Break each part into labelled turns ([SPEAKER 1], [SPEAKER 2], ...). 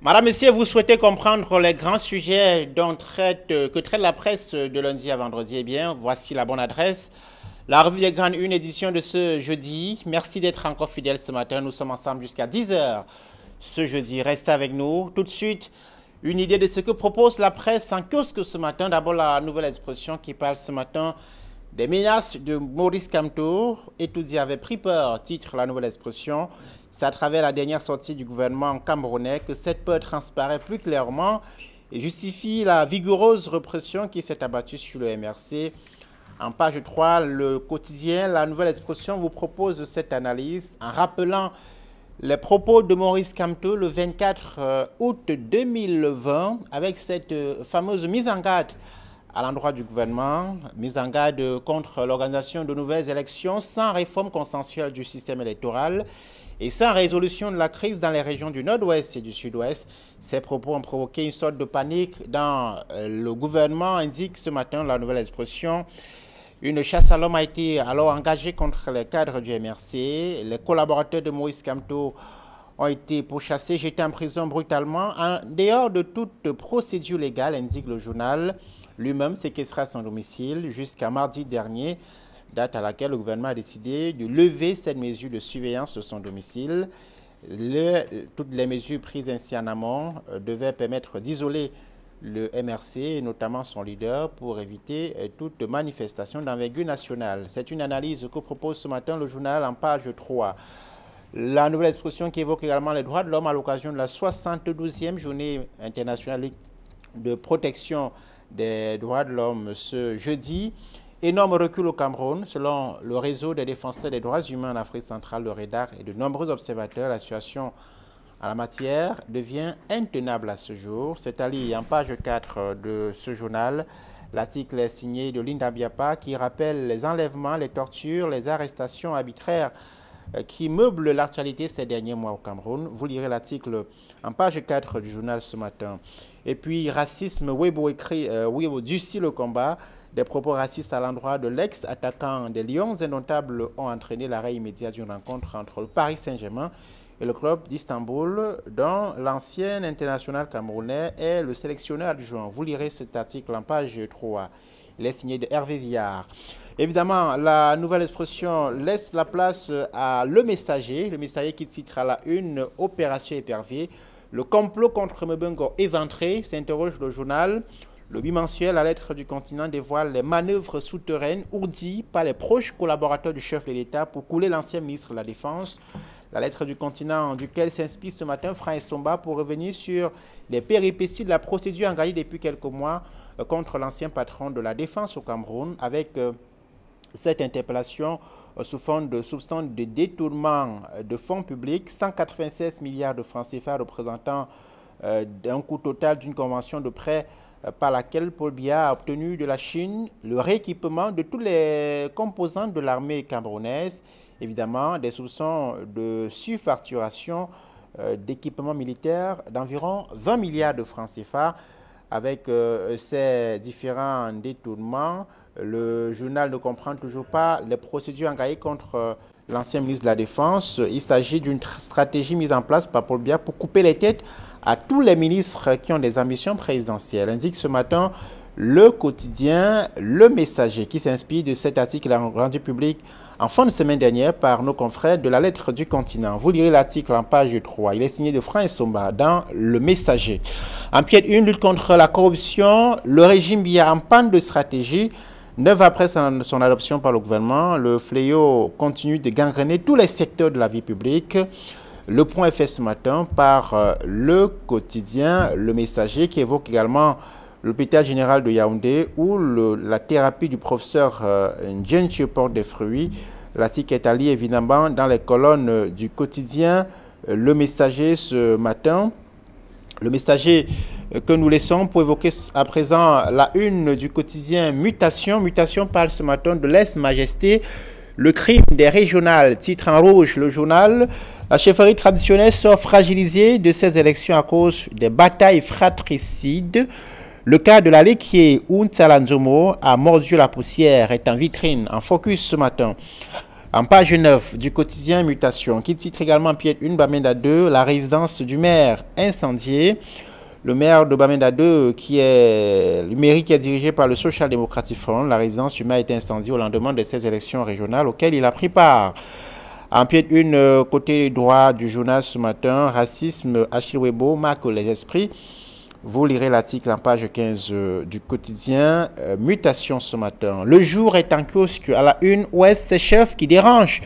[SPEAKER 1] Madame, Monsieur, vous souhaitez comprendre les grands sujets que traite la presse de lundi à vendredi? Eh bien, voici la bonne adresse. La revue des grandes, une édition de ce jeudi. Merci d'être encore fidèle ce matin. Nous sommes ensemble jusqu'à 10 heures ce jeudi. Restez avec nous. Tout de suite, une idée de ce que propose la presse en kiosque ce matin. D'abord, la Nouvelle Expression qui parle ce matin des menaces de Maurice Kamto. Étoudi avait pris peur, titre la Nouvelle Expression. C'est à travers la dernière sortie du gouvernement camerounais que cette peur transparaît plus clairement et justifie la vigoureuse répression qui s'est abattue sur le MRC. En page 3, le quotidien La Nouvelle Expression vous propose cette analyse en rappelant les propos de Maurice Kamto le 24 août 2020 avec cette fameuse mise en garde à l'endroit du gouvernement, mise en garde contre l'organisation de nouvelles élections sans réforme consensuelle du système électoral et sans résolution de la crise dans les régions du nord-ouest et du sud-ouest. Ces propos ont provoqué une sorte de panique dans le gouvernement, indique ce matin la Nouvelle Expression. Une chasse à l'homme a été alors engagée contre les cadres du MRC. Les collaborateurs de Maurice Kamto ont été pourchassés, jetés en prison brutalement, en dehors de toute procédure légale, indique le journal. Lui-même séquestra son domicile jusqu'à mardi dernier, date à laquelle le gouvernement a décidé de lever cette mesure de surveillance de son domicile. Toutes les mesures prises ainsi en amont devaient permettre d'isoler le MRC, et notamment son leader, pour éviter toute manifestation d'envergure nationale. C'est une analyse que propose ce matin le journal en page 3. La Nouvelle Expression qui évoque également les droits de l'homme à l'occasion de la 72e journée internationale de protection des droits de l'homme ce jeudi. Énorme recul au Cameroun. Selon le réseau des défenseurs des droits humains en Afrique centrale, le REDAC, et de nombreux observateurs, la situation en la matière devient intenable à ce jour. C'est allé en page 4 de ce journal. L'article est signé de Linda Biapa qui rappelle les enlèvements, les tortures, les arrestations arbitraires qui meublent l'actualité ces derniers mois au Cameroun. Vous lirez l'article en page 4 du journal ce matin. Et puis, racisme, Weibo écrit, Weibo durcit le combat. Des propos racistes à l'endroit de l'ex-attaquant des Lions indomptables ont entraîné l'arrêt immédiat d'une rencontre entre le Paris Saint-Germain et le club d'Istanbul, dont l'ancien international camerounais est le sélectionneur adjoint. Vous lirez cet article en page 3. Il est signé de Hervé Villard. Évidemment, la Nouvelle Expression laisse la place à Le Messager qui titre à la une « Opération épervier ». Le complot contre Mbungo éventré, s'interroge le journal. Le bimensuel, la lettre du continent, dévoile les manœuvres souterraines ourdies par les proches collaborateurs du chef de l'État pour couler l'ancien ministre de la Défense. La lettre du continent, duquel s'inspire ce matin Franck Somba pour revenir sur les péripéties de la procédure engagée depuis quelques mois contre l'ancien patron de la Défense au Cameroun, avec cette interpellation sous forme de soupçon de détournement de fonds publics, 196 milliards de francs CFA représentant un coût total d'une convention de prêt par laquelle Paul Biya a obtenu de la Chine le rééquipement de tous les composants de l'armée camerounaise. Évidemment, des soupçons de surfacturation d'équipements militaires d'environ 20 milliards de francs CFA. Avec ces différents détournements, le journal ne comprend toujours pas les procédures engagées contre l'ancien ministre de la Défense. Il s'agit d'une stratégie mise en place par Paul Biya pour couper les têtes à tous les ministres qui ont des ambitions présidentielles, indique ce matin le quotidien Le Messager, qui s'inspire de cet article rendu public en fin de semaine dernière par nos confrères de la lettre du continent. Vous lirez l'article en page 3. Il est signé de Franck Somba dans Le Messager. En pied de une, lutte contre la corruption, le régime Biya en panne de stratégie. 9 après son adoption par le gouvernement, le fléau continue de gangréner tous les secteurs de la vie publique. Le point est fait ce matin par le quotidien Le Messager qui évoque également l'hôpital général de Yaoundé où la thérapie du professeur Ndjenche porte des fruits. L'article est allié évidemment dans les colonnes du quotidien Le Messager ce matin. Le Messager que nous laissons pour évoquer à présent la une du quotidien Mutation. Mutation parle ce matin de lèse-majesté. Le crime des régionales, titre en rouge le journal. La chefferie traditionnelle sort fragilisée de ces élections à cause des batailles fratricides. Le cas de la Léquier où Ntsalanzomo a mordu la poussière est en vitrine, en focus ce matin. En page 9 du quotidien Mutation, qui titre également pied 1, Bamenda 2, la résidence du maire incendiée. Le maire de Bamenda 2, le mairie qui est dirigé par le Social Democratic Front, la résidence du maire a été incendiée au lendemain de ces élections régionales auxquelles il a pris part. En pied une, côté droit du journal ce matin, racisme, Achille Webo marque les esprits. Vous lirez l'article en page 15 du quotidien Mutation ce matin. Le jour est en kiosque à la une, Ouest, ces chefs qui dérangent.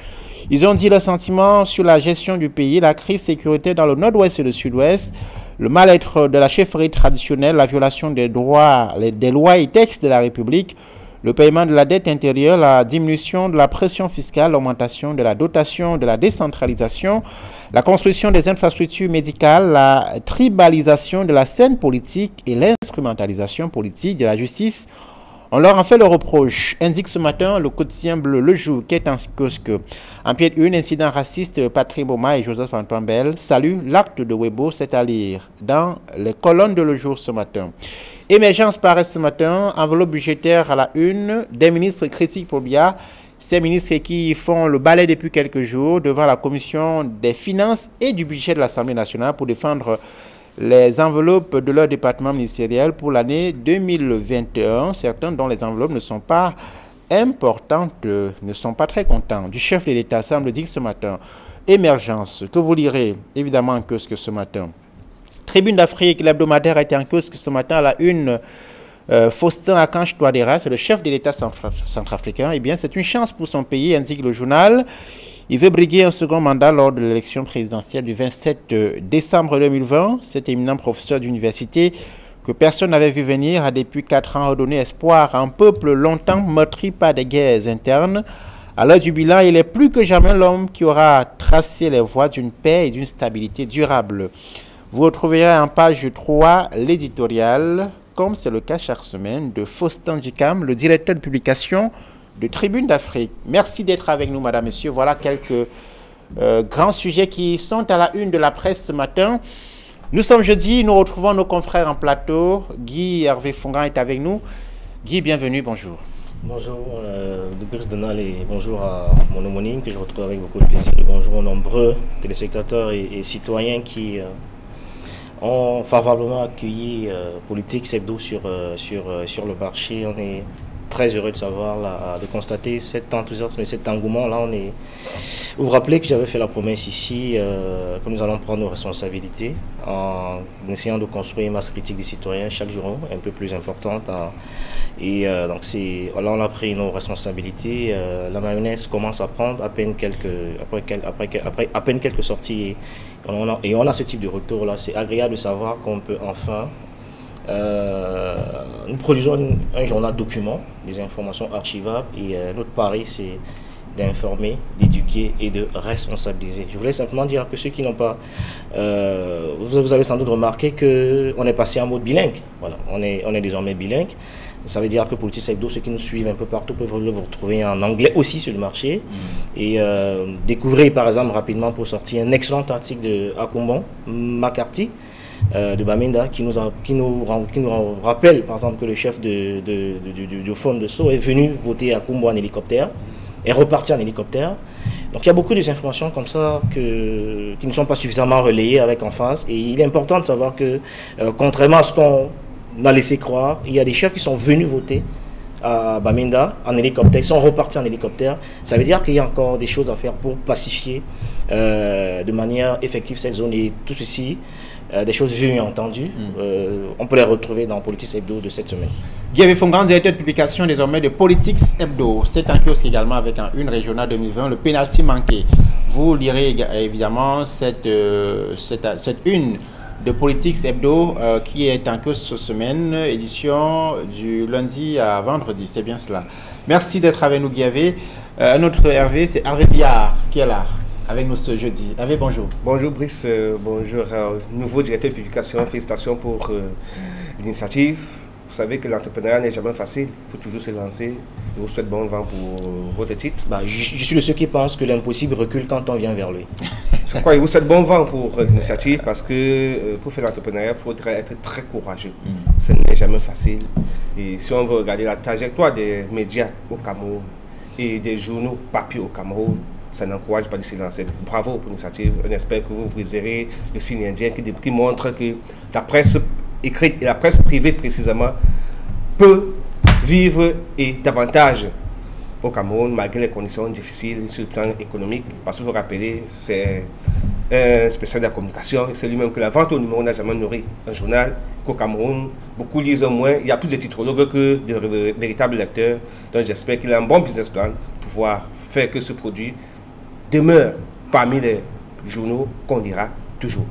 [SPEAKER 1] Ils ont dit leur sentiment sur la gestion du pays, la crise sécuritaire dans le nord-ouest et le sud-ouest, le mal-être de la chefferie traditionnelle, la violation des droits, des lois et textes de la République, le paiement de la dette intérieure, la diminution de la pression fiscale, l'augmentation de la dotation, de la décentralisation, la construction des infrastructures médicales, la tribalisation de la scène politique et l'instrumentalisation politique de la justice. On leur en fait le reproche, indique ce matin le quotidien bleu Le Jour, qui est en kiosque. En pied de une, incident raciste, Patrick Boma et Joseph-Antoine Bell saluent l'acte de Webo, c'est à lire dans les colonnes de Le Jour ce matin. Émergence paraît ce matin, enveloppe budgétaire à la une, des ministres critiques pour BIA, ces ministres qui font le balai depuis quelques jours devant la commission des finances et du budget de l'Assemblée nationale pour défendre les enveloppes de leur département ministériel pour l'année 2021. Certains dont les enveloppes ne sont pas importantes, ne sont pas très contents. Du chef de l'État semble dire ce matin. Émergence, que vous lirez évidemment en kiosque ce matin. Tribune d'Afrique, l'hebdomadaire a été en kiosque ce matin à la une. Faustin Akanche Touadéra, c'est le chef de l'État centrafricain. Eh bien, c'est une chance pour son pays, indique le journal. Il veut briguer un second mandat lors de l'élection présidentielle du 27 décembre 2020. Cet éminent professeur d'université que personne n'avait vu venir a depuis 4 ans redonné espoir à un peuple longtemps meurtri par des guerres internes. À l'heure du bilan, il est plus que jamais l'homme qui aura tracé les voies d'une paix et d'une stabilité durable. Vous retrouverez en page 3 l'éditorial, comme c'est le cas chaque semaine, de Faustin Djikam, le directeur de publication de Tribune d'Afrique. Merci d'être avec nous, madame, messieurs. Voilà quelques grands sujets qui sont à la une de la presse ce matin. Nous sommes jeudi, nous retrouvons nos confrères en plateau. Guy Hervé Fongan est avec nous. Guy, bienvenue, bonjour.
[SPEAKER 2] Bonjour, de Brice Denal, et bonjour à mon homonyme que je retrouve avec beaucoup de plaisir. Et bonjour aux nombreux téléspectateurs et citoyens qui ont favorablement accueilli Politique Hebdo sur le marché. On est très heureux de savoir, de constater cet enthousiasme et cet engouement. Là, vous vous rappelez que j'avais fait la promesse ici que nous allons prendre nos responsabilités en essayant de construire une masse critique des citoyens chaque jour un peu plus importante. Donc là, on a pris nos responsabilités. La mayonnaise commence à prendre à peine quelques sorties. Et on a ce type de retour là. C'est agréable de savoir qu'on peut enfin. Nous produisons un journal document, des informations archivables, et notre pari c'est d'informer, d'éduquer et de responsabiliser. Je voulais simplement dire que ceux qui n'ont pas... vous avez sans doute remarqué qu'on est passé en mode bilingue. Voilà, on est désormais bilingue. Ça veut dire que Politique Hebdo, ceux qui nous suivent un peu partout peuvent le retrouver en anglais aussi sur le marché. Et découvrez par exemple rapidement pour sortir un excellent article de Akumbon McCarthy, de Bamenda, qui nous rappelle par exemple que le chef du Fonds de Sceaux est venu voter à Kumbo en hélicoptère et reparti en hélicoptère. Donc il y a beaucoup d'informations comme ça qui ne sont pas suffisamment relayées avec emphase, et il est important de savoir que contrairement à ce qu'on a laissé croire, il y a des chefs qui sont venus voter à Bamenda en hélicoptère, ils sont repartis en hélicoptère. Ça veut dire qu'il y a encore des choses à faire pour pacifier de manière effective cette zone, et tout ceci des choses vues et entendues. On peut les retrouver dans Politique Hebdo de cette semaine.
[SPEAKER 1] Guy Hervé Fongan, directeur de publication désormais de Politique Hebdo. C'est en kiosque également avec une régionale 2020, le pénalty manqué. Vous lirez évidemment cette une de Politique Hebdo qui est en kiosque cette semaine, édition du lundi à vendredi. C'est bien cela. Merci d'être avec nous, Guy Hervé. Un autre Hervé, c'est Hervé Biard qui est là avec nous ce jeudi. Hervé, bonjour.
[SPEAKER 3] Bonjour Brice, bonjour nouveau directeur de publication. Félicitations pour l'initiative. Vous savez que l'entrepreneuriat n'est jamais facile, il faut toujours se lancer. Je vous souhaite bon vent pour votre titre.
[SPEAKER 2] Je suis de ceux qui pensent que l'impossible recule quand on vient vers lui.
[SPEAKER 3] C'est quoi, je vous souhaite bon vent pour l'initiative, parce que pour faire l'entrepreneuriat, il faudrait être très courageux. Ce n'est jamais facile. Et si on veut regarder la trajectoire des médias au Cameroun, et des journaux papier au Cameroun, ça n'encourage pas de se lancer. Bravo pour l'initiative. On espère que vous briserez le signe indien qui montre que la presse écrite et la presse privée précisément peut vivre et davantage au Cameroun malgré les conditions difficiles sur le plan économique. Parce que vous vous rappelez, c'est un spécialiste de la communication, c'est lui-même que la vente au numéro n'a jamais nourri un journal. Qu'au Cameroun, beaucoup lisent moins. Il y a plus de titrologues que de véritables lecteurs. Donc j'espère qu'il a un bon business plan pour pouvoir faire que ce produit demeure parmi les journaux qu'on dira toujours.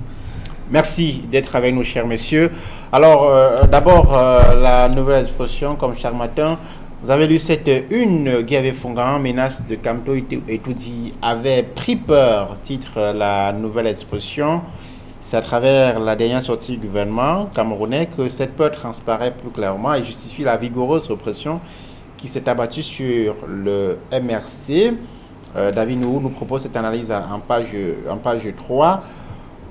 [SPEAKER 1] Merci d'être avec nous, chers messieurs. Alors, d'abord, la nouvelle expression, comme chaque matin, vous avez lu cette une, Guy Fongan, menace de Kamto et Toudi avait pris peur, titre la nouvelle expression. C'est à travers la dernière sortie du gouvernement camerounais que cette peur transparaît plus clairement et justifie la vigoureuse répression qui s'est abattue sur le MRC. David nous propose cette analyse en page 3.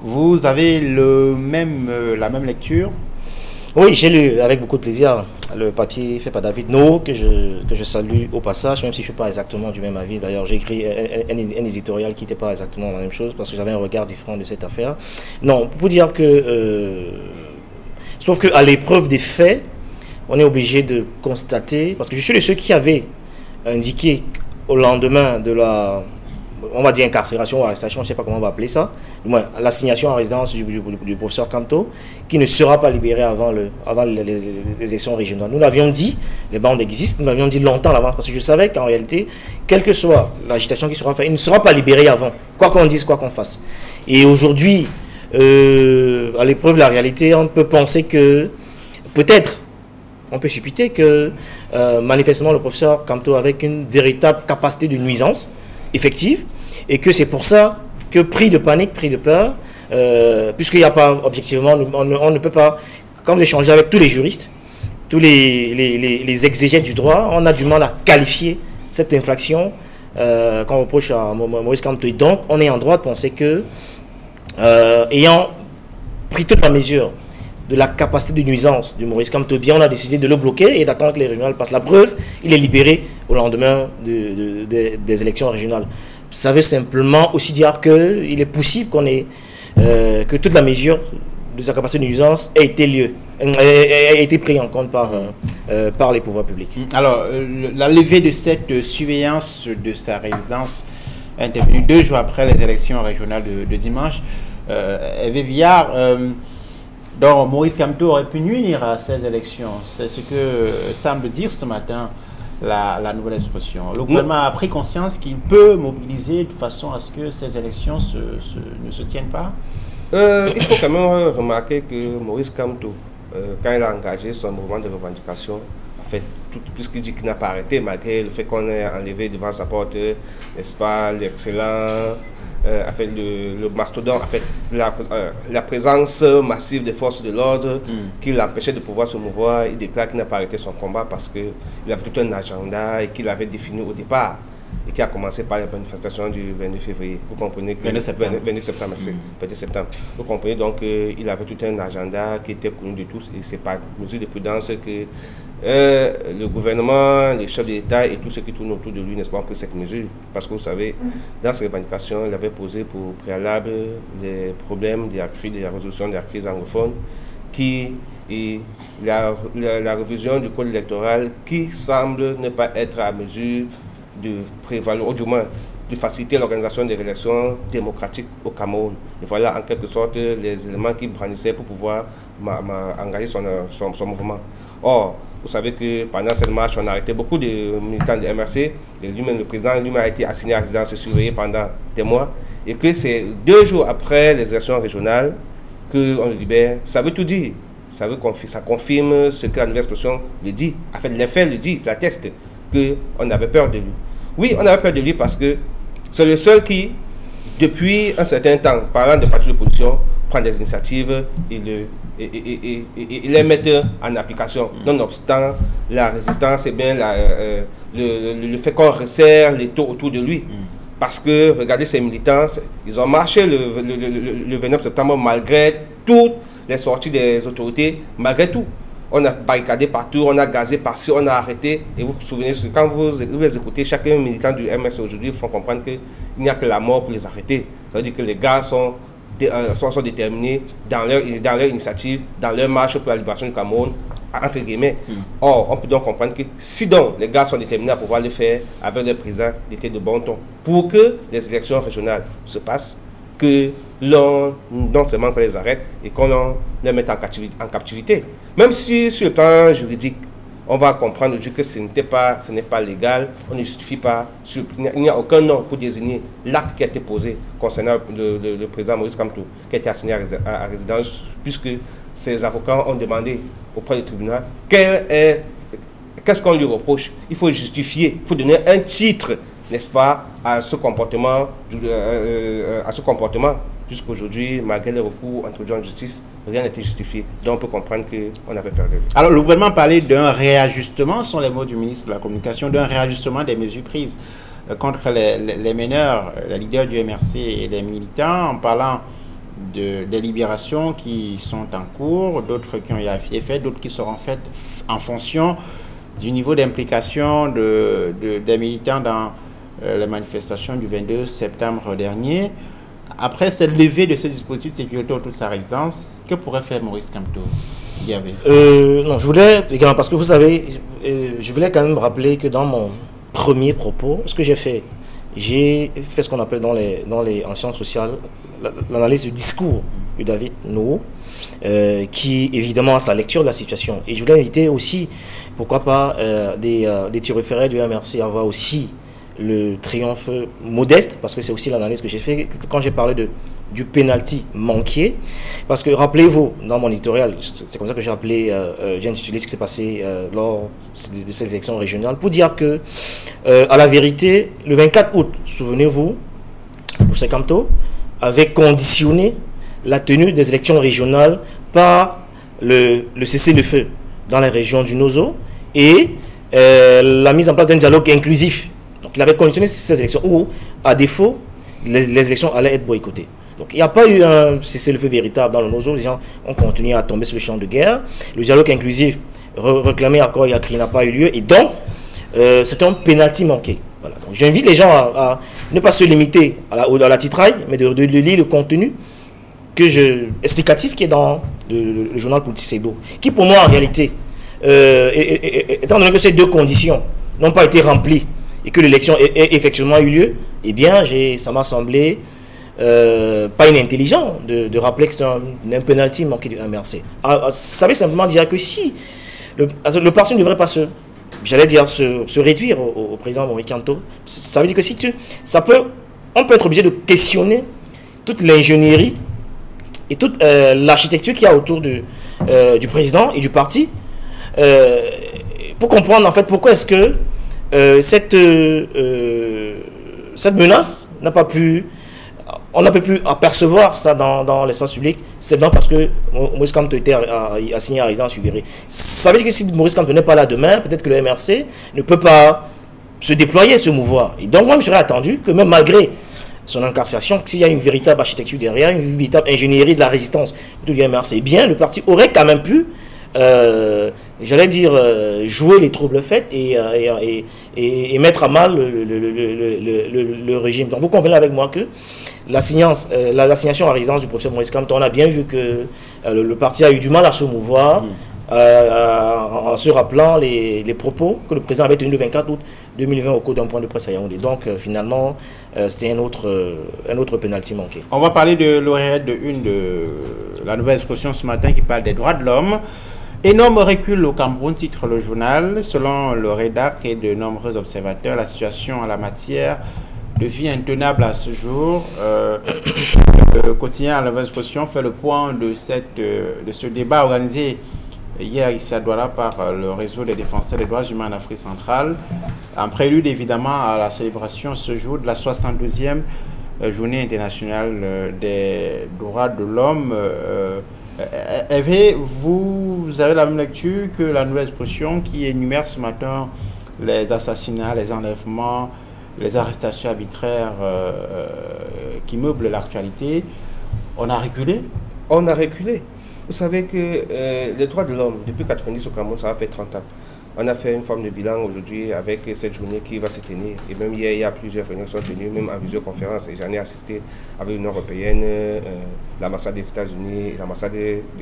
[SPEAKER 1] Vous avez la même lecture?
[SPEAKER 2] Oui, j'ai lu avec beaucoup de plaisir le papier fait par David No, que je salue au passage, même si je ne suis pas exactement du même avis. D'ailleurs, j'ai écrit un éditorial qui n'était pas exactement la même chose, parce que j'avais un regard différent de cette affaire. Non, pour dire que... sauf qu'à l'épreuve des faits, on est obligé de constater, parce que je suis de ceux qui avaient indiqué au lendemain de la... on va dire incarcération ou arrestation, je ne sais pas comment on va appeler ça, l'assignation en résidence du professeur Kamto, qui ne sera pas libéré avant les élections régionales. Nous l'avions dit, les bandes existent, nous l'avions dit longtemps avant, parce que je savais qu'en réalité, quelle que soit l'agitation qui sera faite, il ne sera pas libéré avant, quoi qu'on dise, quoi qu'on fasse. Et aujourd'hui, à l'épreuve de la réalité, on peut penser que, peut-être, on peut supputer que, manifestement, le professeur Kamto avait une véritable capacité de nuisance, effective, et que c'est pour ça que pris de panique, pris de peur, puisqu'il n'y a pas, objectivement, on ne peut pas, quand vous échangez avec tous les juristes, tous les exégètes du droit, on a du mal à qualifier cette infraction qu'on reproche à Maurice Kamto. Et donc, on est en droit de penser que, ayant pris toute la mesure de la capacité de nuisance du Maurice Kamto, bien on a décidé de le bloquer et d'attendre que les régionales passent. La preuve, il est libéré au lendemain des élections régionales. Ça veut simplement aussi dire qu'il est possible qu'on ait que toute la mesure de sa capacité de nuisance ait été prise en compte par les pouvoirs publics. Alors,
[SPEAKER 1] la levée de cette surveillance de sa résidence intervenue 2 jours après les élections régionales de dimanche, Hervé Villard, donc Maurice Kamto aurait pu nuire à ces élections. C'est ce que semble dire ce matin la nouvelle expression. Le gouvernement a pris conscience qu'il peut mobiliser de façon à ce que ces élections ne se tiennent pas.
[SPEAKER 3] Il faut quand même remarquer que Maurice Kamto, quand il a engagé son mouvement de revendication, a fait tout, puisqu'il dit qu'il n'a pas arrêté, malgré le fait qu'on ait enlevé devant sa porte, n'est-ce pas, l'excellent, a fait le mastodonte, a fait la présence massive des forces de l'ordre qui l'empêchait de pouvoir se mouvoir. Il déclare qu'il n'a pas arrêté son combat parce qu'il avait tout un agenda et qu'il avait défini au départ et qui a commencé par les manifestations du 22 février. Vous comprenez que
[SPEAKER 1] 22 septembre.
[SPEAKER 3] 22 septembre, merci. 22 septembre. Vous comprenez donc qu'il avait tout un agenda qui était connu de tous et c'est par mesure de prudence que le gouvernement, les chefs d'État et tout ce qui tourne autour de lui, n'est-ce pas, ont pris cette mesure. Parce que vous savez, dans ses revendications, il avait posé pour préalable les problèmes de la résolution de la crise anglophone et la révision du code électoral qui semble ne pas être à mesure de prévaloir, ou du moins de faciliter l'organisation des élections démocratiques au Cameroun. Et voilà en quelque sorte les éléments qu'il brandissait pour pouvoir engager son mouvement. Or, vous savez que pendant cette marche, on a arrêté beaucoup de militants de MRC, et lui-même, le président, lui-même a été assigné à résidence surveillée pendant des mois, et que c'est 2 jours après les élections régionales qu'on le libère. Ça veut tout dire. Ça confirme ce que la nouvelle expression le dit. En fait, les faits le disent, l'attestent, qu'on avait peur de lui. Oui, on avait peur de lui parce que c'est le seul qui, depuis un certain temps, parlant des partis d'opposition, prend des initiatives et les met en application. Nonobstant la résistance et bien le fait qu'on resserre les taux autour de lui. Parce que, regardez ces militants, ils ont marché le 29 septembre malgré toutes les sorties des autorités, malgré tout. on a barricadé partout, on a gazé par-ci, on a arrêté. Et vous vous souvenez, quand vous écoutez, chacun militant du MS aujourd'hui, il faut comprendre qu'il n'y a que la mort pour les arrêter. Ça veut dire que les gars sont déterminés dans leur initiative, dans leur marche pour la libération du Cameroun, entre guillemets. Or, on peut donc comprendre que si donc les gars sont déterminés à pouvoir le faire avec le président, d'été de bon ton, pour que les élections régionales se passent, que l'on non seulement qu'on les arrête et qu'on les mette en captivité. Même si sur le plan juridique, on va comprendre que ce n'est pas légal, on ne justifie pas, il n'y a aucun nom pour désigner l'acte qui a été posé concernant le président Maurice Kamto, qui a été assigné à résidence, puisque ses avocats ont demandé auprès du tribunal qu'est-ce qu'on lui reproche. Il faut justifier, il faut donner un titre, n'est-ce pas, à ce comportement. Jusqu'à aujourd'hui, malgré les recours introduits en justice, rien n'a été justifié. Donc on peut comprendre qu'on avait perdu.
[SPEAKER 1] Alors le gouvernement parlait d'un réajustement, ce sont les mots du ministre de la Communication, d'un réajustement des mesures prises contre les meneurs, les leaders du MRC et les militants, en parlant des libérations qui sont en cours, d'autres qui ont été faites, d'autres qui seront faites en fonction du niveau d'implication des militants dans les manifestations du 22 septembre dernier. Après cette levée de ce dispositif de sécurité autour de sa résidence, que pourrait faire Maurice Kamto?
[SPEAKER 2] Non, je voulais également, parce que vous savez, je voulais quand même rappeler que dans mon premier propos, ce que j'ai fait ce qu'on appelle dans les en sciences sociales l'analyse du discours de David Noho, qui évidemment a sa lecture de la situation. Et je voulais inviter aussi, pourquoi pas, des thyriféraires du MRC à voir aussi le triomphe modeste, parce que c'est aussi l'analyse que j'ai fait quand j'ai parlé du penalty manqué. Parce que rappelez-vous, dans mon éditorial, c'est comme ça que j'ai appelé, j'ai intitulé ce qui s'est passé lors de ces élections régionales, pour dire que, à la vérité, le 24 août, souvenez-vous, le professeur Kamto avait conditionné la tenue des élections régionales par le cessez-le-feu dans la région du Nozo et la mise en place d'un dialogue inclusif. Donc il avait conditionné ces élections où, à défaut, les élections allaient être boycottées. Donc il n'y a pas eu un cessez-le-feu véritable dans le Nozo. Les gens ont continué à tomber sur le champ de guerre. Le dialogue inclusif réclamé à Corée-Akri n'a pas eu lieu. Et donc, c'est un pénalty manqué. Voilà. Donc j'invite les gens à ne pas se limiter à la titraille, mais de lire le contenu explicatif qui est dans le journal Politique Sebo, qui pour moi en réalité, étant donné que ces deux conditions n'ont pas été remplies et que l'élection ait effectivement eu lieu, eh bien ça m'a semblé pas inintelligent de rappeler que c'est un penalty manqué du MRC. Ça veut simplement dire que si le parti ne devrait pas se réduire au président Maurice Kamto, ça veut dire que si on peut être obligé de questionner toute l'ingénierie et toute l'architecture qu'il y a autour du président et du parti pour comprendre en fait pourquoi est-ce que cette menace on n'a pas pu apercevoir ça dans l'espace public, c'est bien parce que Maurice Kamto était assigné à résidence surveillée. Ça veut dire que si Maurice Kamto n'est pas là demain, peut-être que le MRC ne peut pas se déployer, se mouvoir. Et donc moi, je serais attendu que même malgré son incarcération, s'il y a une véritable architecture derrière, une véritable ingénierie de la résistance du MRC, eh bien, le parti aurait quand même pu, j'allais dire, jouer les troubles faits et mettre à mal le régime. Donc vous convenez avec moi que l'assignation à résidence du professeur Maurice Kamto, on a bien vu que le parti a eu du mal à se mouvoir en se rappelant les propos que le président avait tenus le 24 août 2020 au cours d'un point de presse à Yaoundé. Donc finalement, c'était un autre pénalty manqué.
[SPEAKER 1] On va parler de l'oreillette de une de la nouvelle expression ce matin qui parle des droits de l'homme. Énorme recul au Cameroun, titre le journal. Selon le rédac et de nombreux observateurs, la situation en la matière devient intenable à ce jour. Le quotidien à la nouvelle expression fait le point de ce débat organisé hier ici à Douala par le réseau des défenseurs des droits humains en Afrique centrale, en prélude évidemment à la célébration ce jour de la 72e journée internationale des droits de l'homme. Hervé, vous avez la même lecture que la nouvelle expression qui énumère ce matin les assassinats, les enlèvements, les arrestations arbitraires qui meublent l'actualité. On a reculé?
[SPEAKER 3] On a reculé. Vous savez que les droits de l'homme, depuis 1990 au Cameroun, ça a fait 30 ans. On a fait une forme de bilan aujourd'hui avec cette journée qui va se tenir. Et même hier, il y a plusieurs réunions qui sont tenues, même en visioconférence. Et j'en ai assisté avec l'Union européenne, l'ambassade des États-Unis,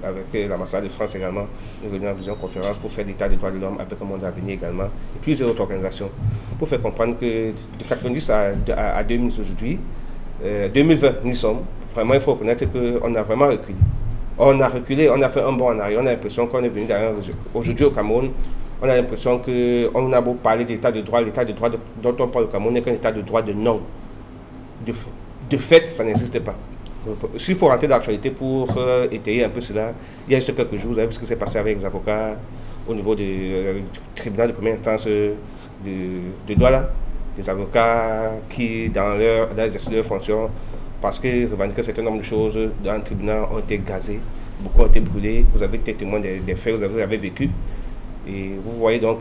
[SPEAKER 3] avec l'ambassade de France également, une réunion en visioconférence pour faire l'état des droits de l'homme avec le monde à venir également, et plusieurs autres organisations. Pour faire comprendre que de 1990 à 2000 aujourd'hui, 2020, nous sommes, vraiment, il faut reconnaître qu'on a vraiment reculé. On a reculé, on a fait un bond en arrière, on a l'impression qu'on est venu derrière. Aujourd'hui au Cameroun, on a l'impression qu'on a beau parler d'état de droit, l'état de droit dont on parle au Cameroun n'est qu'un état de droit de non. De fait, ça n'existe pas. S'il faut rentrer dans l'actualité pour étayer un peu cela, il y a juste quelques jours, vous avez vu ce qui s'est passé avec les avocats au niveau du tribunal de première instance de Douala, des avocats qui, dans l'exercice de leurs fonctions, parce qu'ils revendiquaient un certain nombre de choses dans le tribunal, ont été gazés, beaucoup ont été brûlés. Vous avez été témoin des faits, vous avez vécu. Et vous voyez donc,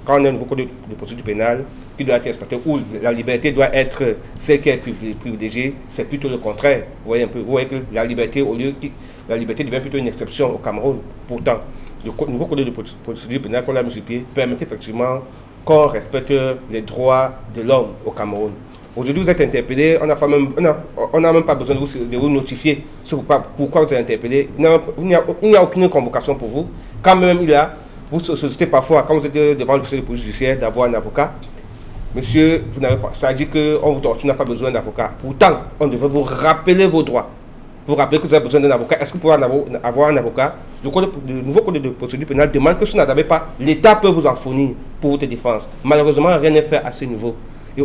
[SPEAKER 3] quand on a un nouveau code de procédure pénale qui doit être respecté, où la liberté doit être celle qui est privilégiée, c'est plutôt le contraire. Vous voyez un peu, vous voyez que la liberté, la liberté devient plutôt une exception au Cameroun. Pourtant, le nouveau code de procédure pénale qu'on a mis sur pied permet effectivement qu'on respecte les droits de l'homme au Cameroun. Aujourd'hui, vous êtes interpellé, on n'a même pas besoin de vous notifier sur pourquoi vous êtes interpellé. Il n'y a aucune convocation pour vous. Quand même, vous sollicitez parfois, quand vous êtes devant l'officier de police judiciaire, d'avoir un avocat. Monsieur, vous n'avez pas, ça dit qu'on vous torture, n'a pas besoin d'avocat. Pourtant, on devrait vous rappeler vos droits. Vous rappelez que vous avez besoin d'un avocat. Est-ce que vous pouvez avoir un avocat? Le nouveau code de procédure pénale demande que si vous n'en avez pas, l'État peut vous en fournir pour votre défense. Malheureusement, rien n'est fait à ce niveau. Et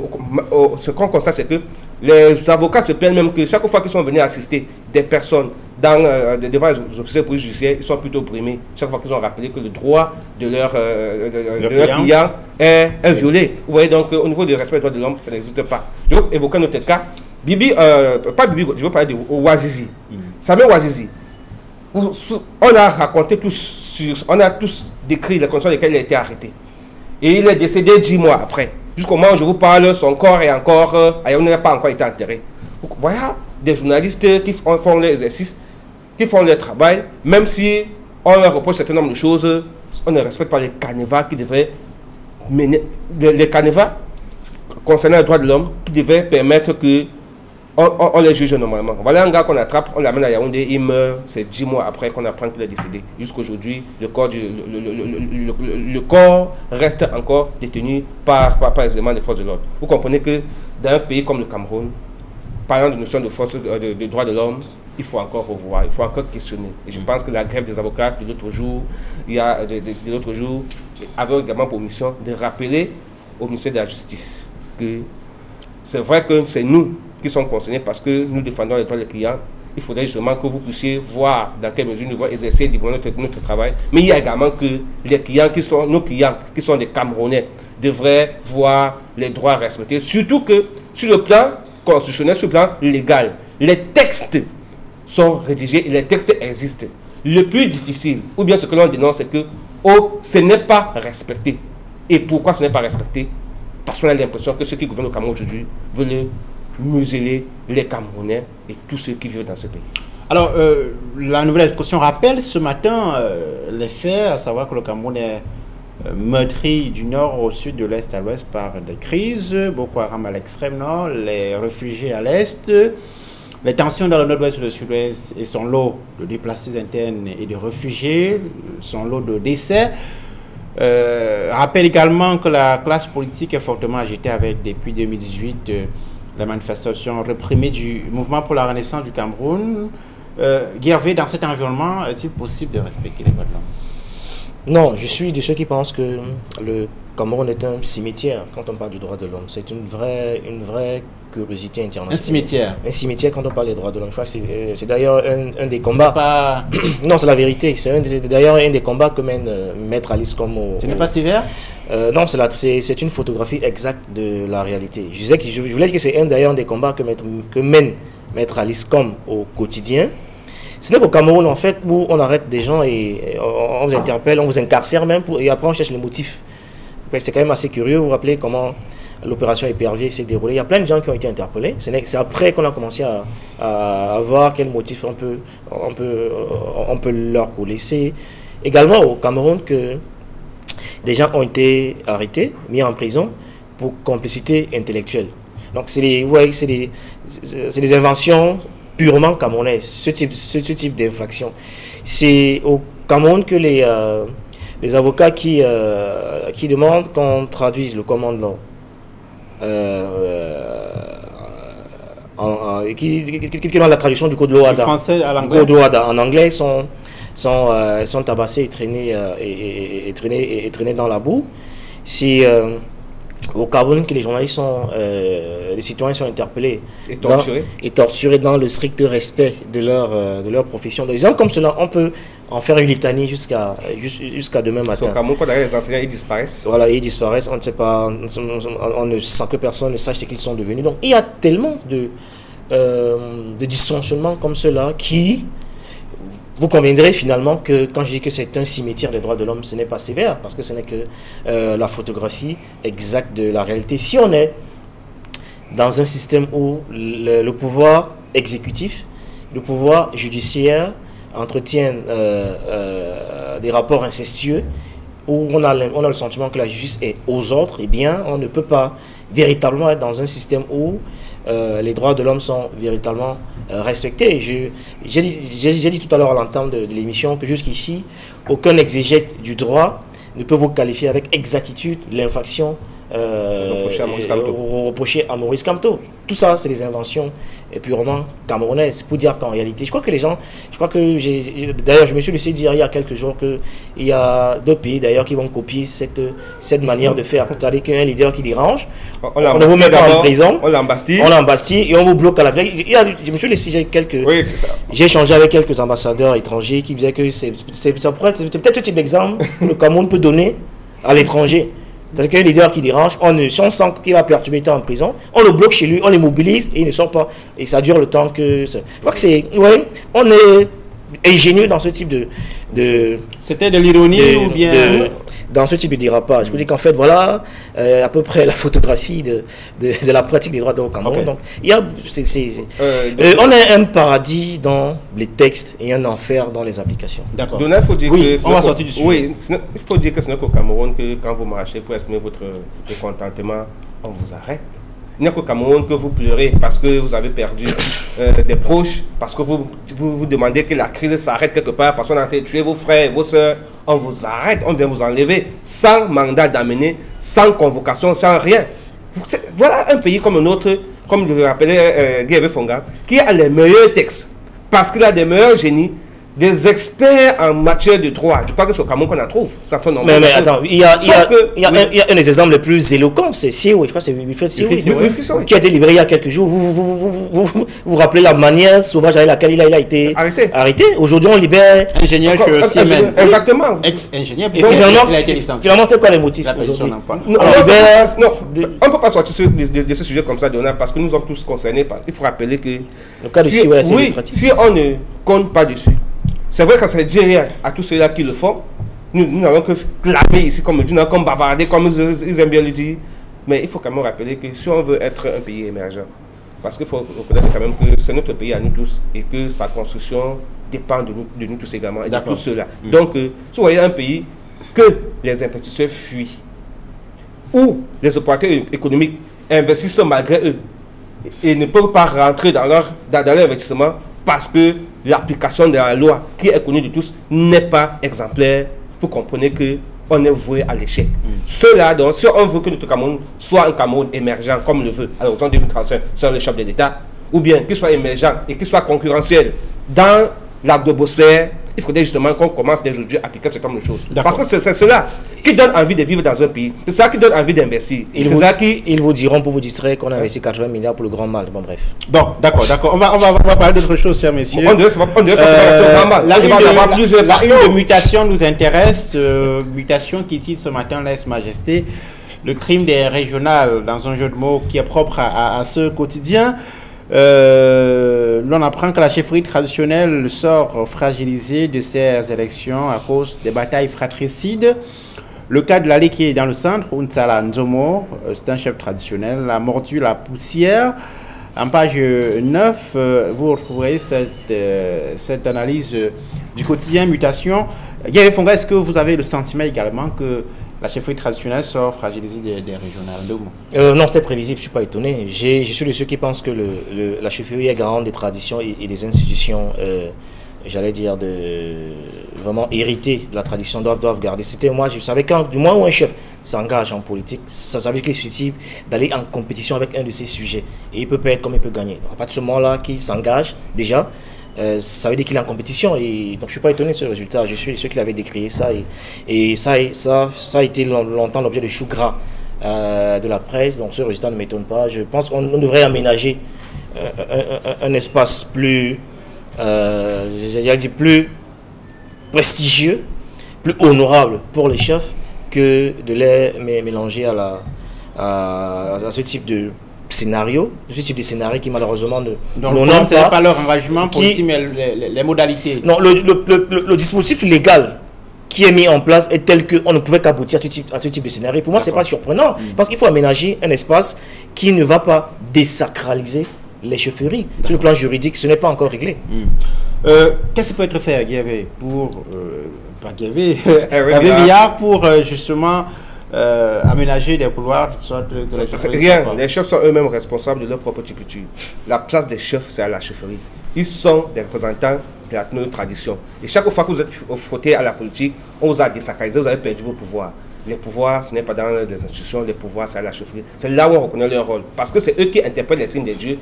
[SPEAKER 3] ce qu'on constate, c'est que les avocats se plaignent même que chaque fois qu'ils sont venus assister des personnes devant les officiers de police judiciaire, ils sont plutôt brimés. Chaque fois qu'ils ont rappelé que le droit de leur client est violé. Vous voyez donc, au niveau du respect des droits de l'homme, ça n'existe pas. Je vais évoquer notre cas. Bibi, pas Bibi, je veux parler de Ouazizi. Samuel Ouazizi. On a raconté on a tous décrit les conditions dans lesquelles il a été arrêté. Et il est décédé 10 mois après. Jusqu'au moment où je vous parle, son corps est encore, il n'a pas encore été enterré. Voilà des journalistes qui font l'exercice, qui font leur travail, même si on leur reproche un certain nombre de choses, on ne respecte pas les canevas qui devraient mener, les canevas concernant les droits de l'homme qui devaient permettre que on les juge normalement. Voilà un gars qu'on attrape, on l'amène à Yaoundé, il meurt, c'est 10 mois après qu'on apprend qu'il est décédé. Jusqu'aujourd'hui, le corps reste encore détenu par les éléments des forces de l'ordre. Vous comprenez que dans un pays comme le Cameroun, parlant de notion de force de droits de l'homme, il faut encore revoir, il faut encore questionner. Et je pense que la grève des avocats de l'autre jour, avait également pour mission de rappeler au ministère de la Justice que c'est vrai que c'est nous qui sont concernés parce que nous défendons les droits des clients. Il faudrait justement que vous puissiez voir dans quelle mesure nous devons exercer notre travail. Mais il y a également que les clients nos clients qui sont des Camerounais devraient voir les droits respectés. Surtout que sur le plan constitutionnel, sur le plan légal, les textes sont rédigés et les textes existent. Le plus difficile, ou bien ce que l'on dénonce, c'est que ce n'est pas respecté. Et pourquoi ce n'est pas respecté? Parce qu'on a l'impression que ceux qui gouvernent le Cameroun aujourd'hui veulent museler les Camerounais et tous ceux qui vivent dans ce pays.
[SPEAKER 1] Alors, la nouvelle expression rappelle ce matin les faits, à savoir que le Cameroun est meurtri du nord au sud, de l'est à l'ouest par des crises, Boko Haram à l'extrême nord, les réfugiés à l'est, les tensions dans le nord-ouest et le sud-ouest et son lot de déplacés internes et de réfugiés, son lot de décès. Rappelle également que la classe politique est fortement agitée avec, depuis 2018, la manifestation réprimée du mouvement pour la renaissance du Cameroun. Guervé, dans cet environnement, est-il possible de respecter les droits de l'homme?
[SPEAKER 2] Non, je suis de ceux qui pensent que le Cameroun est un cimetière quand on parle du droit de l'homme. C'est une vraie curiosité internationale.
[SPEAKER 1] Un cimetière? Un
[SPEAKER 2] cimetière quand on parle des droits de l'homme. Je crois que c'est d'ailleurs un des combats. Pas... Non, c'est la vérité. C'est d'ailleurs un des combats que mène Maître Alice Kom au...
[SPEAKER 1] Ce n'est pas sévère?
[SPEAKER 2] Non, c'est une photographie exacte de la réalité. Je voulais dire que c'est d'ailleurs un des combats que mène Maître Alice Kom au quotidien. Ce n'est qu'au Cameroun, en fait, où on arrête des gens et on vous interpelle, on vous incarcère même, et après on cherche les motifs. C'est quand même assez curieux. Vous vous rappelez comment l'opération Épervier s'est déroulée, il y a plein de gens qui ont été interpellés. C'est après qu'on a commencé à voir quel motif on peut leur coller. C'est également au Cameroun que des gens ont été arrêtés, mis en prison pour complicité intellectuelle. Donc vous voyez, c'est des inventions purement camerounaises, ce type d'infraction. C'est au Cameroun que les avocats qui demandent qu'on traduise le command law qui demandent la traduction du code de l'OADA
[SPEAKER 1] français à l'anglais
[SPEAKER 2] en anglais sont tabassés et traînés dans la boue. C'est au Cameroun que les journalistes les citoyens sont interpellés et torturés dans le strict respect de leur profession. Des exemples comme cela, on peut en faire une litanie jusqu'à demain matin.
[SPEAKER 3] Au Cameroun, quand les enseignants ils disparaissent.
[SPEAKER 2] Voilà, ils disparaissent, on ne sait pas, sans que personne ne sache ce qu'ils sont devenus. Donc il y a tellement de dysfonctionnements comme cela qui... Vous conviendrez finalement que quand je dis que c'est un cimetière des droits de l'homme, ce n'est pas sévère, parce que ce n'est que la photographie exacte de la réalité. Si on est dans un système où le pouvoir exécutif, le pouvoir judiciaire entretiennent des rapports incestueux, où on a le sentiment que la justice est aux ordres, eh bien, on ne peut pas véritablement être dans un système où les droits de l'homme sont véritablement respectés. J'ai dit tout à l'heure à l'entame de l'émission que jusqu'ici, aucun exégète du droit ne peut vous qualifier avec exactitude l'infraction reproché à Maurice Kamto. Tout ça, c'est des inventions purement camerounaises, pour dire qu'en réalité, d'ailleurs, je me suis laissé dire il y a quelques jours qu'il y a d'autres pays d'ailleurs qui vont copier cette manière de faire. C'est-à-dire qu'un leader qui dérange, on ne vous met pas en prison, on l'embastille et on vous bloque à la blague. Je me suis laissé j'ai échangé avec quelques ambassadeurs étrangers qui disaient que c'est peut-être ce type d'exemple que le Cameroun peut donner à l'étranger. C'est-à-dire qu'un leader qui dérange, si on sent qu'il va perturber en prison, on le bloque chez lui, on les mobilise et il ne sort pas. Et ça dure le temps que... Je crois que on est ingénieux dans ce type de
[SPEAKER 1] C'était de l'ironie ou bien...
[SPEAKER 2] Dans ce type de dérapage. Je vous dis qu'en fait, voilà à peu près la photographie de la pratique des droits de l'homme au Cameroun. Donc, on a un paradis dans les textes et un enfer dans les applications.
[SPEAKER 3] D'accord. Donc, il faut dire on va sortir du sujet. Oui, il faut dire que ce n'est qu'au Cameroun que quand vous marchez pour exprimer votre mécontentement, on vous arrête. Il n'y a qu'au Cameroun que vous pleurez parce que vous avez perdu des proches, parce que vous demandez que la crise s'arrête quelque part, parce qu'on a tué vos frères, vos soeurs. On vous arrête, on vient vous enlever sans mandat d'amener, sans convocation, sans rien. Voilà un pays comme le nôtre, comme je le rappelais Guy Fonga, qui a les meilleurs textes, parce qu'il a des meilleurs génies, des experts en matière de droit. Je crois que c'est au Cameroun qu'on en trouve.
[SPEAKER 2] Mais attends, il y a un des exemples les plus éloquents, c'est Sioui, je crois que c'est Wilfred Sioui, qui a été libéré il y a quelques jours. Vous rappelez la manière sauvage avec laquelle il a été arrêté. Aujourd'hui, on libère...
[SPEAKER 1] Ingénieur chez Siemens.
[SPEAKER 3] Exactement.
[SPEAKER 1] Ex-ingénieur.
[SPEAKER 2] Et finalement,
[SPEAKER 1] il a été licencié.
[SPEAKER 2] Finalement, c'était quoi les motifs aujourd'hui?
[SPEAKER 3] On ne peut pas sortir de ce sujet comme ça, Donald, parce que nous sommes tous concernés. Il faut rappeler que...
[SPEAKER 2] Le cas de Sioui, c'est administratif.
[SPEAKER 3] Si on ne compte pas dessus, c'est vrai que ça ne dit rien à tous ceux-là qui le font. Nous n'avons que clamer ici, comme bavarder, comme ils aiment bien le dire. Mais il faut quand même rappeler que si on veut être un pays émergent, parce qu'il faut reconnaître quand même que c'est notre pays à nous tous et que sa construction dépend de nous tous également et de tous ceux-là. Donc, si vous voyez un pays que les investisseurs fuient, où les opérateurs économiques investissent malgré eux et ne peuvent pas rentrer dans leur investissement, parce que l'application de la loi, qui est connue de tous, n'est pas exemplaire. Vous comprenez qu'on est voué à l'échec. Cela, donc, si on veut que notre Cameroun soit un Cameroun émergent, comme le veut à l'horizon 2035 sur le chef de l'État, ou bien qu'il soit émergent et qu'il soit concurrentiel dans l'agrobosphère, il faudrait justement qu'on commence dès aujourd'hui à appliquer ce genre de choses. Parce que c'est cela qui donne envie de vivre dans un pays. C'est ça qui donne envie d'investir.
[SPEAKER 2] Ils vous diront pour vous distraire qu'on a investi 80 milliards pour le grand mal. Bon, bref.
[SPEAKER 1] Bon, d'accord. On va parler d'autre chose, chers messieurs.
[SPEAKER 3] On dirait que c'est le grand mal.
[SPEAKER 1] La une de mutation nous intéresse. Mutation qui dit ce matin Lèse Majesté. Le crime des régionales, dans un jeu de mots qui est propre à ce quotidien. L'on apprend que la chefferie traditionnelle sort fragilisée de ces élections à cause des batailles fratricides. Le cas de l'allée qui est dans le centre, Unsala Nzomo, c'est un chef traditionnel, la mordue, la poussière. En page 9, vous retrouverez cette analyse du quotidien Mutation. Guy Fonga, est-ce que vous avez le sentiment également que la chefferie traditionnelle sort fragilisée des régionales?
[SPEAKER 2] Non, c'était prévisible, je ne suis pas étonné. Je suis de ceux qui pensent que la chefferie est garante des traditions et des institutions, j'allais dire, vraiment héritées de la tradition, doivent garder. C'était moi, je savais quand, du moment où un chef s'engage en politique, ça veut dire qu'il est susceptible d'aller en compétition avec un de ces sujets. Et il peut perdre comme il peut gagner. À partir de ce moment-là qu'il s'engage, déjà, ça veut dire qu'il est en compétition. Et donc je ne suis pas étonné de ce résultat. Je suis ceux qui avaient décrié ça. Et ça a été longtemps l'objet de chou gras de la presse. Donc ce résultat ne m'étonne pas. Je pense qu'on devrait aménager un espace plus, plus prestigieux, plus honorable pour les chefs, que de les mélanger à ce type de scénario, qui malheureusement ne...
[SPEAKER 1] Donc ce n'est pas leur engagement politique, mais les modalités.
[SPEAKER 2] Non, le dispositif légal qui est mis en place est tel qu'on ne pouvait qu'aboutir à ce type de scénario. Pour moi, ce n'est pas surprenant, parce qu'il faut aménager un espace qui ne va pas désacraliser les chefferies. Sur le plan juridique, ce n'est pas encore réglé.
[SPEAKER 1] Qu'est-ce qui peut être fait à Guévé pour... Villard pour justement aménager des couloirs soit que les chefferies.
[SPEAKER 3] Rien, les chefs sont eux-mêmes responsables de leur propre culture. La place des chefs, c'est à la chefferie. Ils sont des représentants de notre tradition. Et chaque fois que vous êtes frotté à la politique, on vous a désacralisé, vous avez perdu vos pouvoirs. Les pouvoirs, ce n'est pas dans les institutions, les pouvoirs, c'est à la chefferie. C'est là où on reconnaît leur rôle. Parce que c'est eux qui interprètent les signes des dieux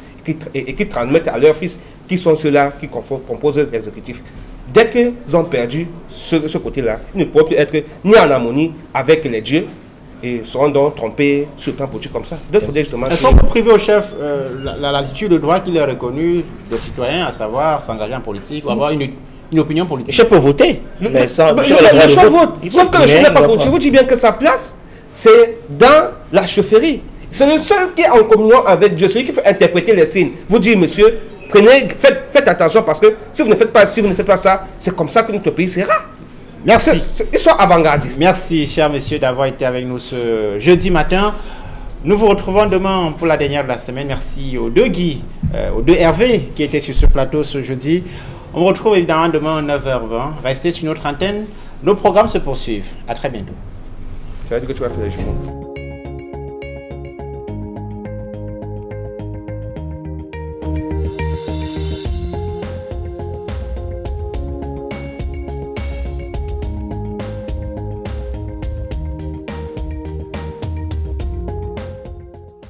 [SPEAKER 3] et qui transmettent à leurs fils, qui sont ceux-là qui composent l'exécutif. Dès qu'ils ont perdu ce côté-là, ils ne pourront plus être ni en harmonie avec les dieux et seront donc trompés sur le plan politique comme ça.
[SPEAKER 1] Est-ce qu'on peut priver au chef la latitude de droit qu'il est reconnu des citoyens, à savoir s'engager en politique ou avoir une opinion politique?
[SPEAKER 2] Le chef peut voter, mais sans...
[SPEAKER 3] le chef vote, sauf que le chef n'est pas politique. Je vous dis bien que sa place, c'est dans la chefferie. C'est le seul qui est en communion avec Dieu, celui qui peut interpréter les signes. Vous dites, monsieur, faites attention parce que si vous ne faites pas ça, c'est comme ça que notre pays sera.
[SPEAKER 1] Merci.
[SPEAKER 3] Ils sont avant-gardistes.
[SPEAKER 1] Merci, cher monsieur, d'avoir été avec nous ce jeudi matin. Nous vous retrouvons demain pour la dernière de la semaine. Merci aux deux Guy, aux deux Hervé qui étaient sur ce plateau ce jeudi. On vous retrouve évidemment demain à 9h20. Restez sur notre antenne. Nos programmes se poursuivent. À très bientôt.
[SPEAKER 3] Ça veut dire que tu vas faire les jumeaux.